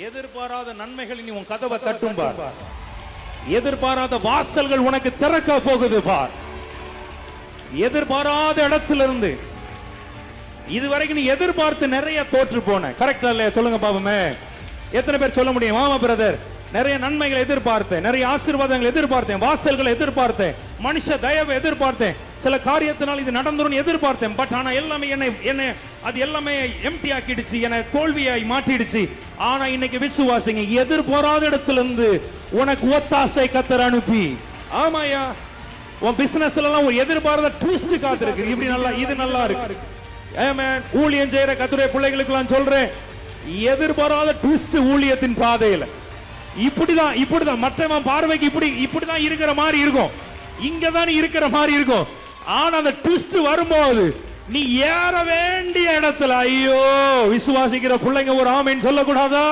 எதிர்பாராத நன்மைகள் நீ உன் கதவை தட்டும் பார். எதிர்பாராத வாசல்கள் உனக்கு திறக்க போகுது பார். எதிர்பாராத இடத்திலிருந்து இதுவரைக்கும் நீ எதிர்பார்த்து நிறைய தோற்று போன. கரெக்டா இல்லையா சொல்லுங்க பாப்போமே. எத்தனை பேர் சொல்ல முடியும்? ஆமா பிரதர், நிறைய நன்மைகளை எதிர்பார்த்தேன், நிறைய ஆசீர்வாதங்களை எதிர்பார்த்தேன், வாசல்களை எதிர்பார்த்தேன், மனுஷ தயவை எதிர்பார்த்தேன், சில காரியத்தினால் இது நடந்துரும் எதிர்பார்த்தேன். பட் ஆனா எல்லாமே என்னை அது எல்லாமே எம்டி ஆக்கிடுச்சு, என்னை தோல்வியாய் மாற்றிடுச்சு. ஆனா இன்னைக்கு விசுவாசிங்க, எதிர்பாராத இடத்துல இருந்து உனக்கு ஒத்தாசை கர்த்தர் அனுப்பி, ஆமாயா உன் பிசினஸ்ல எல்லாம் ஒரு எதிர்பாராத ட்விஸ்ட் காத்திருக்கு. இப்படி நல்லா, இது நல்லா இருக்கு. ஆமென். ஊழியம் செய்யற கர்த்தருடைய பிள்ளைகளுக்கு எல்லாம் சொல்றேன், எதிர்பாராத ட்விஸ்ட் ஊழியத்தின் பாதையில இப்படிதான் மற்றவன் பார்வைக்கு இப்படிதான் இருக்கிற மாதிரி இருக்கும், இங்கதான் இருக்கிற மாதிரி இருக்கும். ஆனா அந்த ட்விஸ்ட் வரும்போது நீ ஏற வேண்டிய இடத்துல, ஐயோ விசுவாசிக்கிற பிள்ளைங்க ஒரு ஆமேன்னு சொல்லக்கூடாதா?